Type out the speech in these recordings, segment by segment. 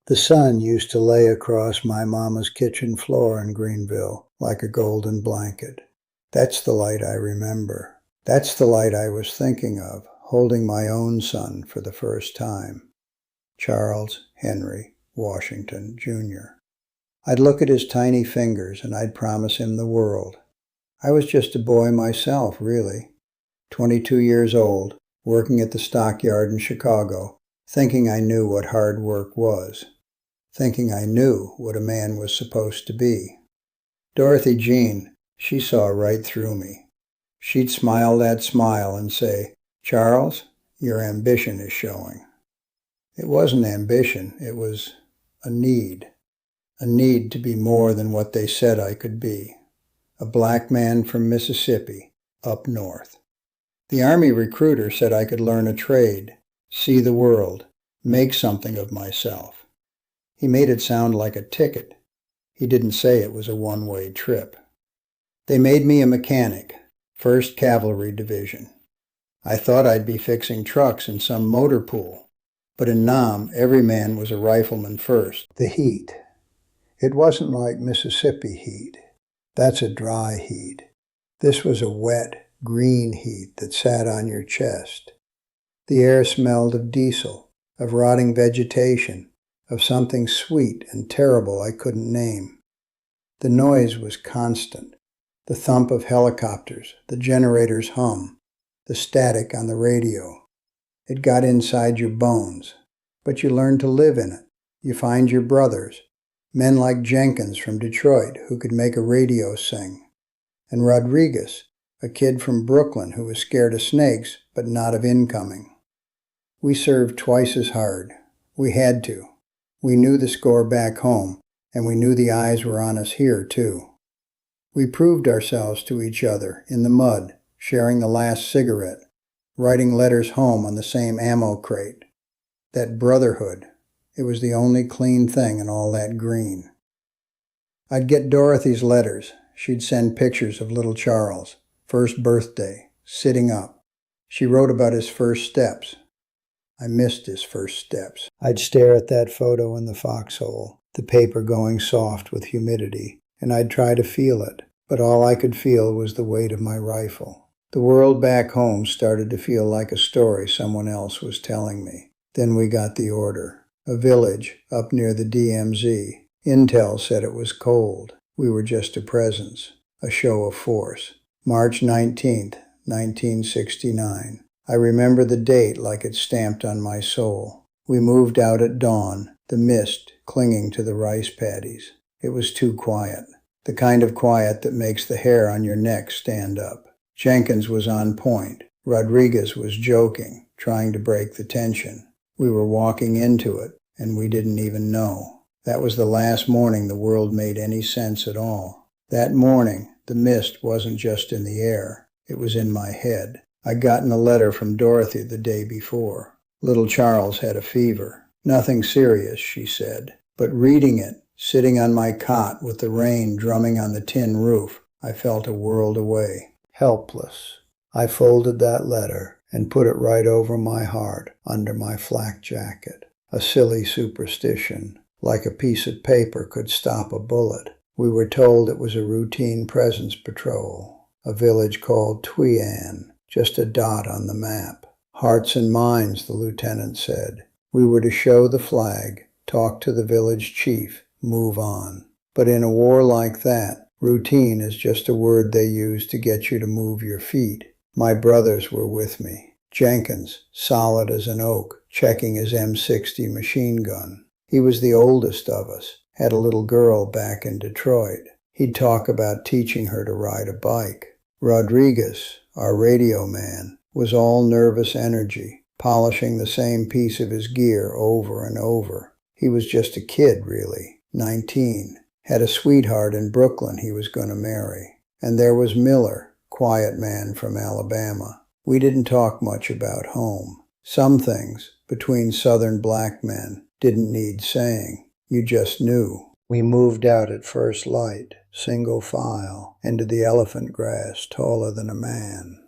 The sun used to lay across my mama's kitchen floor in Greenville like a golden blanket. That's the light I remember. That's the light I was thinking of, holding my own son for the first time. Charles Henry Washington, Jr. I'd look at his tiny fingers and I'd promise him the world. I was just a boy myself, really. 22 years old, working at the stockyard in Chicago, thinking I knew what hard work was. Thinking I knew what a man was supposed to be. Dorothy Jean, she saw right through me. She'd smile that smile and say, "Charles, your ambition is showing." It wasn't ambition, it was a need to be more than what they said I could be. A black man from Mississippi, up north. The Army recruiter said I could learn a trade, see the world, make something of myself. He made it sound like a ticket. He didn't say it was a one-way trip. They made me a mechanic, 1st Cavalry Division. I thought I'd be fixing trucks in some motor pool, but in Nam, every man was a rifleman first. The heat. It wasn't like Mississippi heat. That's a dry heat. This was a wet, green heat that sat on your chest. The air smelled of diesel, of rotting vegetation, of something sweet and terrible I couldn't name. The noise was constant. The thump of helicopters, the generator's hum, the static on the radio. It got inside your bones, but you learned to live in it. You find your brothers, men like Jenkins from Detroit who could make a radio sing, and Rodriguez, a kid from Brooklyn who was scared of snakes but not of incoming. We served twice as hard. We had to. We knew the score back home, and we knew the eyes were on us here too. We proved ourselves to each other in the mud, sharing the last cigarette, writing letters home on the same ammo crate. That brotherhood, it was the only clean thing in all that green. I'd get Dorothy's letters. She'd send pictures of little Charles, first birthday, sitting up. She wrote about his first steps. I missed his first steps. I'd stare at that photo in the foxhole, the paper going soft with humidity, and I'd try to feel it, but all I could feel was the weight of my rifle. The world back home started to feel like a story someone else was telling me. Then we got the order. A village up near the DMZ. Intel said it was cold. We were just a presence, a show of force. March 19th, 1969. I remember the date like it's stamped on my soul. We moved out at dawn, the mist clinging to the rice paddies. It was too quiet. The kind of quiet that makes the hair on your neck stand up. Jenkins was on point. Rodriguez was joking, trying to break the tension. We were walking into it, and we didn't even know. That was the last morning the world made any sense at all. That morning, the mist wasn't just in the air. It was in my head. I'd gotten a letter from Dorothy the day before. Little Charles had a fever. Nothing serious, she said. But reading it, sitting on my cot with the rain drumming on the tin roof, I felt a world away. Helpless. I folded that letter and put it right over my heart under my flak jacket. A silly superstition, like a piece of paper could stop a bullet. We were told it was a routine presence patrol, a village called Tuyan, just a dot on the map. Hearts and minds, the lieutenant said. We were to show the flag, talk to the village chief, move on. But in a war like that, routine is just a word they use to get you to move your feet. My brothers were with me. Jenkins, solid as an oak, checking his M60 machine gun. He was the oldest of us, had a little girl back in Detroit. He'd talk about teaching her to ride a bike. Rodriguez, our radio man, was all nervous energy, polishing the same piece of his gear over and over. He was just a kid, really, 19. Had a sweetheart in Brooklyn he was going to marry. And there was Miller, quiet man from Alabama. We didn't talk much about home. Some things, between Southern black men, didn't need saying. You just knew. We moved out at first light, single file, into the elephant grass taller than a man.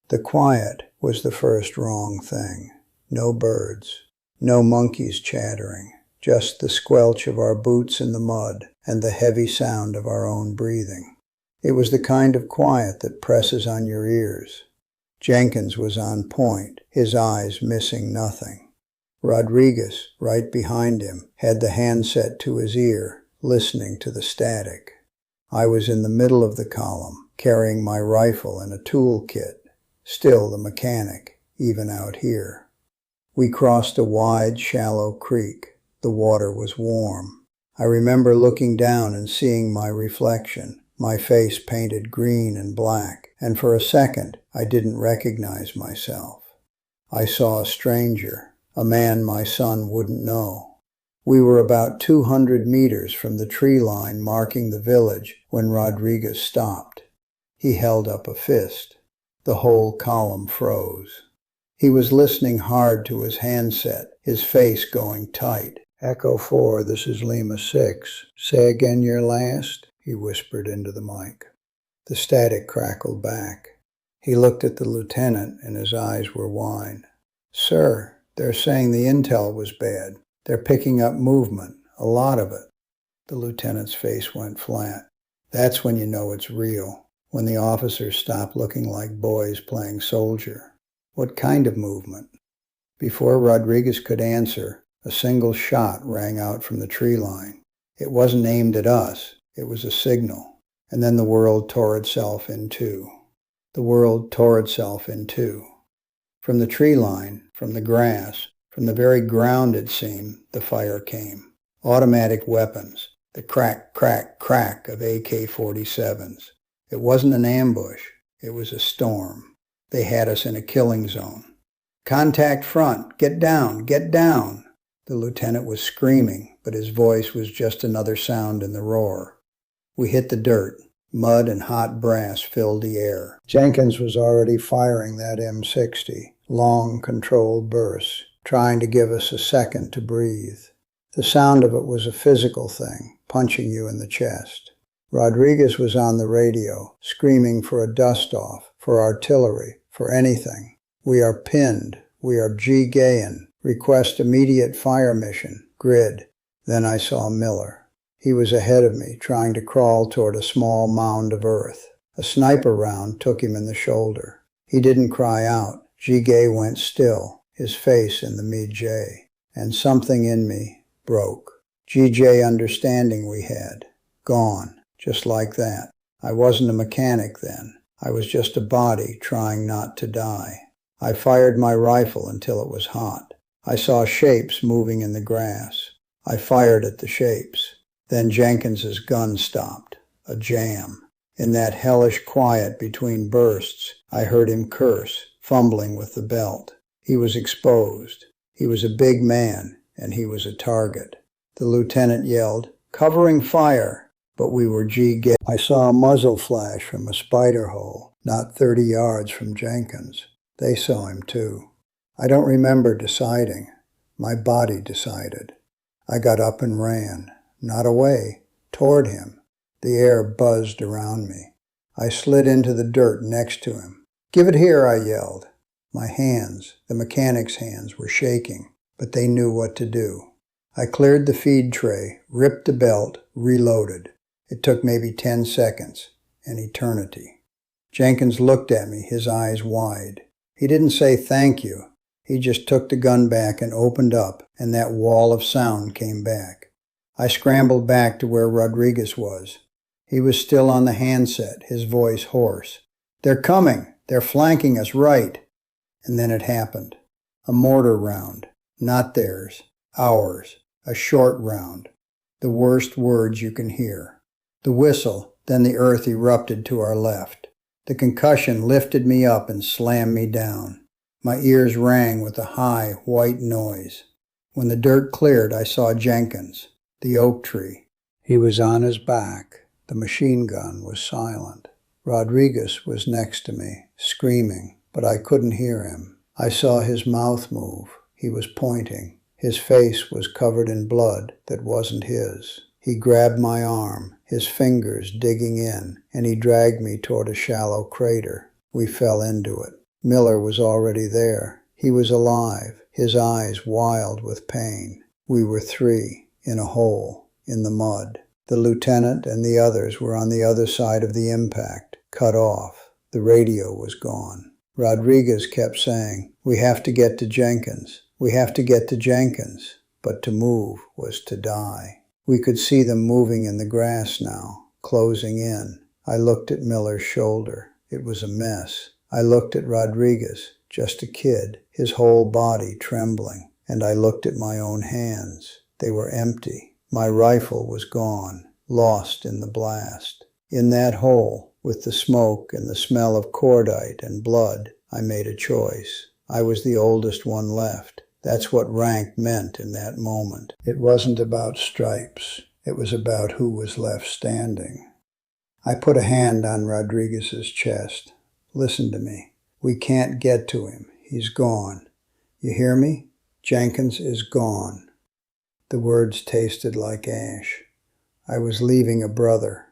The quiet was the first wrong thing. No birds, no monkeys chattering, just the squelch of our boots in the mud and the heavy sound of our own breathing. It was the kind of quiet that presses on your ears. Jenkins was on point, his eyes missing nothing. Rodriguez, right behind him, had the handset to his ear, listening to the static. I was in the middle of the column, carrying my rifle and a toolkit, still the mechanic, even out here. We crossed a wide, shallow creek. The water was warm. I remember looking down and seeing my reflection, my face painted green and black, and for a second I didn't recognize myself. I saw a stranger, a man my son wouldn't know. We were about 200 meters from the tree line marking the village when Rodriguez stopped. He held up a fist. The whole column froze. He was listening hard to his handset, his face going tight. "Echo 4, this is Lima 6. Say again your last," he whispered into the mic. The static crackled back. He looked at the lieutenant and his eyes were wide. "Sir, they're saying the intel was bad. They're picking up movement, a lot of it." The lieutenant's face went flat. That's when you know it's real, when the officers stop looking like boys playing soldier. "What kind of movement?" Before Rodriguez could answer, a single shot rang out from the tree line. It wasn't aimed at us, it was a signal. And then the world tore itself in two. The world tore itself in two. From the tree line, from the grass, from the very ground it seemed, the fire came. Automatic weapons, the crack, crack, crack of AK-47s. It wasn't an ambush, it was a storm. They had us in a killing zone. "Contact front! Get down! Get down!" The lieutenant was screaming, but his voice was just another sound in the roar. We hit the dirt. Mud and hot brass filled the air. Jenkins was already firing that M60, long, controlled bursts, trying to give us a second to breathe. The sound of it was a physical thing, punching you in the chest. Rodriguez was on the radio, screaming for a dust-off, for artillery, for anything. "We are pinned. We are G-gayin'. Request immediate fire mission. Grid." Then I saw Miller. He was ahead of me, trying to crawl toward a small mound of earth. A sniper round took him in the shoulder. He didn't cry out. G-Gay went still, his face in the mid-J. And something in me broke. G-J understanding we had. Gone. Just like that. I wasn't a mechanic then. I was just a body trying not to die. I fired my rifle until it was hot. I saw shapes moving in the grass. I fired at the shapes. Then Jenkins's gun stopped. A jam. In that hellish quiet between bursts, I heard him curse, fumbling with the belt. He was exposed. He was a big man, and he was a target. The lieutenant yelled, "Covering fire!" But we were G-Gay. I saw a muzzle flash from a spider hole, not 30 yards from Jenkins. They saw him too. I don't remember deciding. My body decided. I got up and ran. Not away, toward him. The air buzzed around me. I slid into the dirt next to him. "Give it here," I yelled. My hands, the mechanic's hands, were shaking, but they knew what to do. I cleared the feed tray, ripped the belt, reloaded. It took maybe 10 seconds, an eternity. Jenkins looked at me, his eyes wide. He didn't say thank you. He just took the gun back and opened up, and that wall of sound came back. I scrambled back to where Rodriguez was. He was still on the handset, his voice hoarse. "They're coming! They're flanking us right!" And then it happened. A mortar round. Not theirs. Ours. A short round. The worst words you can hear. The whistle, then the earth erupted to our left. The concussion lifted me up and slammed me down. My ears rang with a high, white noise. When the dirt cleared, I saw Jenkins, the oak tree. He was on his back. The machine gun was silent. Rodriguez was next to me, screaming, but I couldn't hear him. I saw his mouth move. He was pointing. His face was covered in blood that wasn't his. He grabbed my arm, his fingers digging in, and he dragged me toward a shallow crater. We fell into it. Miller was already there. He was alive, his eyes wild with pain. We were 3, in a hole, in the mud. The lieutenant and the others were on the other side of the impact, cut off. The radio was gone. Rodriguez kept saying, "We have to get to Jenkins. We have to get to Jenkins." But to move was to die. We could see them moving in the grass now, closing in. I looked at Miller's shoulder. It was a mess. I looked at Rodriguez, just a kid, his whole body trembling. And I looked at my own hands. They were empty. My rifle was gone, lost in the blast. In that hole, with the smoke and the smell of cordite and blood, I made a choice. I was the oldest one left. That's what rank meant in that moment. It wasn't about stripes. It was about who was left standing. I put a hand on Rodriguez's chest. "Listen to me. We can't get to him. He's gone. You hear me? Jenkins is gone." The words tasted like ash. I was leaving a brother.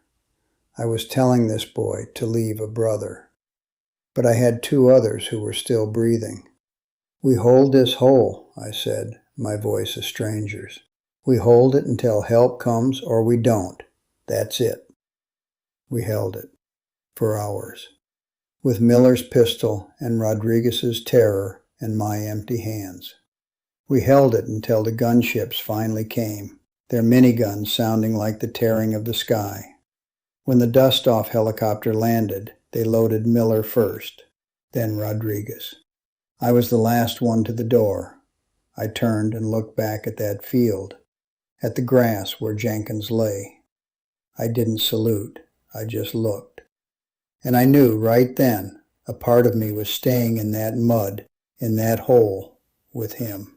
I was telling this boy to leave a brother. But I had 2 others who were still breathing. "We hold this hole," I said, my voice a stranger's. "We hold it until help comes or we don't. That's it." We held it. For hours. With Miller's pistol and Rodriguez's terror in my empty hands. We held it until the gunships finally came, their miniguns sounding like the tearing of the sky. When the dust-off helicopter landed, they loaded Miller first, then Rodriguez. I was the last one to the door. I turned and looked back at that field, at the grass where Jenkins lay. I didn't salute, I just looked. And I knew right then a part of me was staying in that mud, in that hole, with him.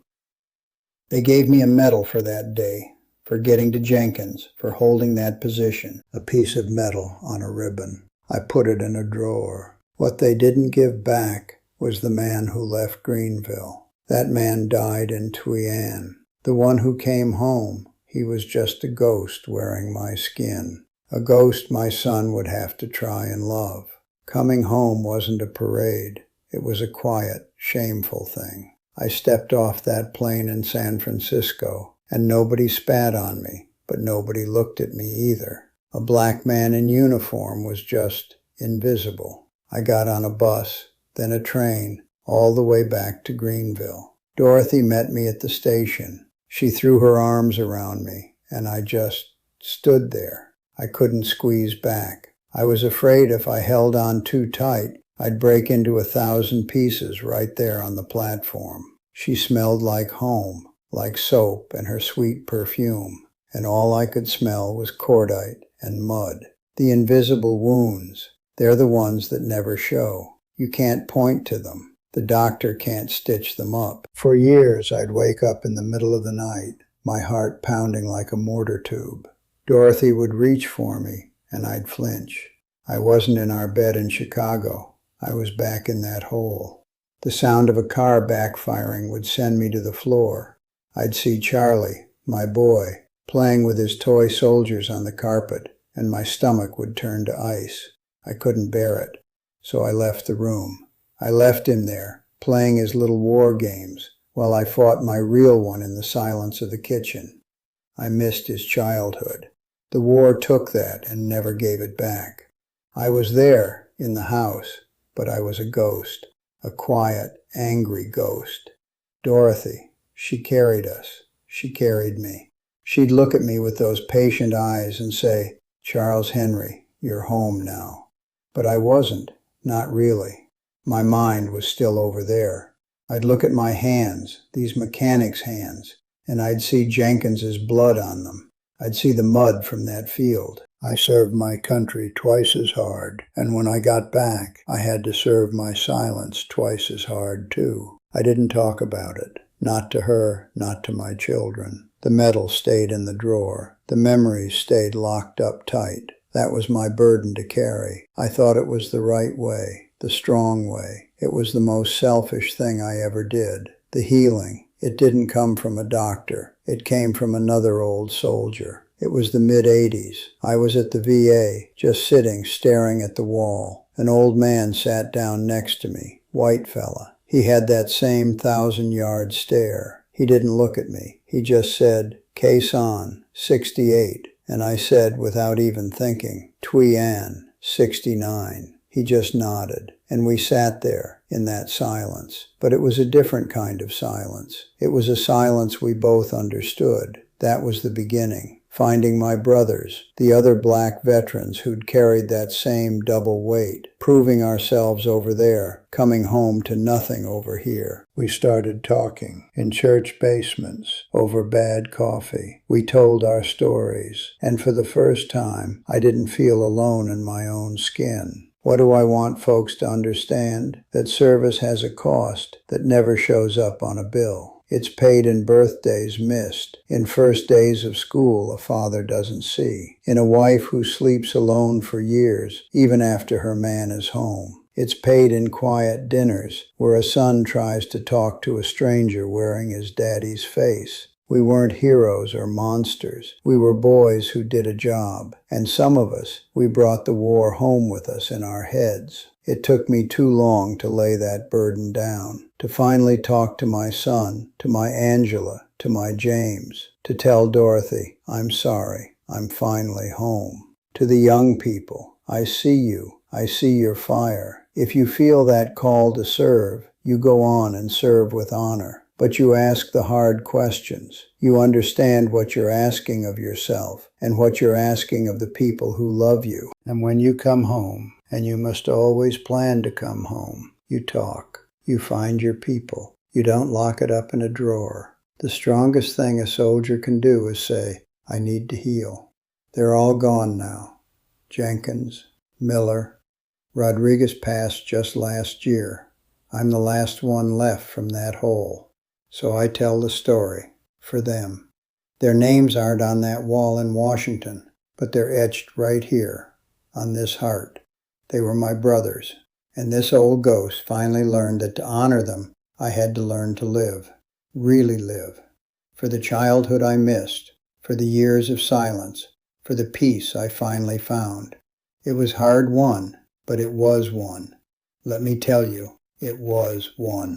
They gave me a medal for that day, for getting to Jenkins, for holding that position, a piece of metal on a ribbon. I put it in a drawer. What they didn't give back was the man who left Greenville. That man died in Tuyan. The one who came home, he was just a ghost wearing my skin. A ghost my son would have to try and love. Coming home wasn't a parade. It was a quiet, shameful thing. I stepped off that plane in San Francisco, and nobody spat on me, but nobody looked at me either. A black man in uniform was just invisible. I got on a bus, then a train, all the way back to Greenville. Dorothy met me at the station. She threw her arms around me, and I just stood there. I couldn't squeeze back. I was afraid if I held on too tight, I'd break into 1,000 pieces right there on the platform. She smelled like home, like soap and her sweet perfume, and all I could smell was cordite and mud. The invisible wounds, they're the ones that never show. You can't point to them. The doctor can't stitch them up. For years I'd wake up in the middle of the night, my heart pounding like a mortar tube. Dorothy would reach for me, and I'd flinch. I wasn't in our bed in Chicago. I was back in that hole. The sound of a car backfiring would send me to the floor. I'd see Charlie, my boy, playing with his toy soldiers on the carpet, and my stomach would turn to ice. I couldn't bear it, so I left the room. I left him there, playing his little war games, while I fought my real one in the silence of the kitchen. I missed his childhood. The war took that and never gave it back. I was there, in the house, but I was a ghost, a quiet, angry ghost. Dorothy, she carried us. She carried me. She'd look at me with those patient eyes and say, "Charles Henry, you're home now." But I wasn't, not really. My mind was still over there. I'd look at my hands, these mechanics' hands, and I'd see Jenkins's blood on them. I'd see the mud from that field. I served my country twice as hard, and when I got back, I had to serve my silence twice as hard, too. I didn't talk about it. Not to her, not to my children. The medal stayed in the drawer. The memories stayed locked up tight. That was my burden to carry. I thought it was the right way, the strong way. It was the most selfish thing I ever did. The healing. It didn't come from a doctor. It came from another old soldier. It was the mid-'80s. I was at the VA, just sitting, staring at the wall. An old man sat down next to me, white fella. He had that same 1,000-yard stare. He didn't look at me. He just said, "Case on, 68. And I said, without even thinking, "Twee Ann, 69. He just nodded, and we sat there in that silence. But it was a different kind of silence. It was a silence we both understood. That was the beginning. Finding my brothers, the other black veterans who'd carried that same double weight, proving ourselves over there, coming home to nothing over here. We started talking in church basements over bad coffee. We told our stories, and for the first time, I didn't feel alone in my own skin. What do I want folks to understand? That service has a cost that never shows up on a bill. It's paid in birthdays missed, in first days of school a father doesn't see, in a wife who sleeps alone for years, even after her man is home. It's paid in quiet dinners, where a son tries to talk to a stranger wearing his daddy's face. We weren't heroes or monsters. We were boys who did a job, and some of us, we brought the war home with us in our heads. It took me too long to lay that burden down, to finally talk to my son, to my Angela, to my James, to tell Dorothy, "I'm sorry, I'm finally home." To the young people, I see you, I see your fire. If you feel that call to serve, you go on and serve with honor. But you ask the hard questions. You understand what you're asking of yourself and what you're asking of the people who love you. And when you come home, and you must always plan to come home, you talk. You find your people. You don't lock it up in a drawer. The strongest thing a soldier can do is say, "I need to heal." They're all gone now. Jenkins, Miller, Rodriguez passed just last year. I'm the last one left from that hole. So I tell the story, for them. Their names aren't on that wall in Washington, but they're etched right here, on this heart. They were my brothers, and this old ghost finally learned that to honor them, I had to learn to live, really live, for the childhood I missed, for the years of silence, for the peace I finally found. It was hard won, but it was won. Let me tell you, it was won.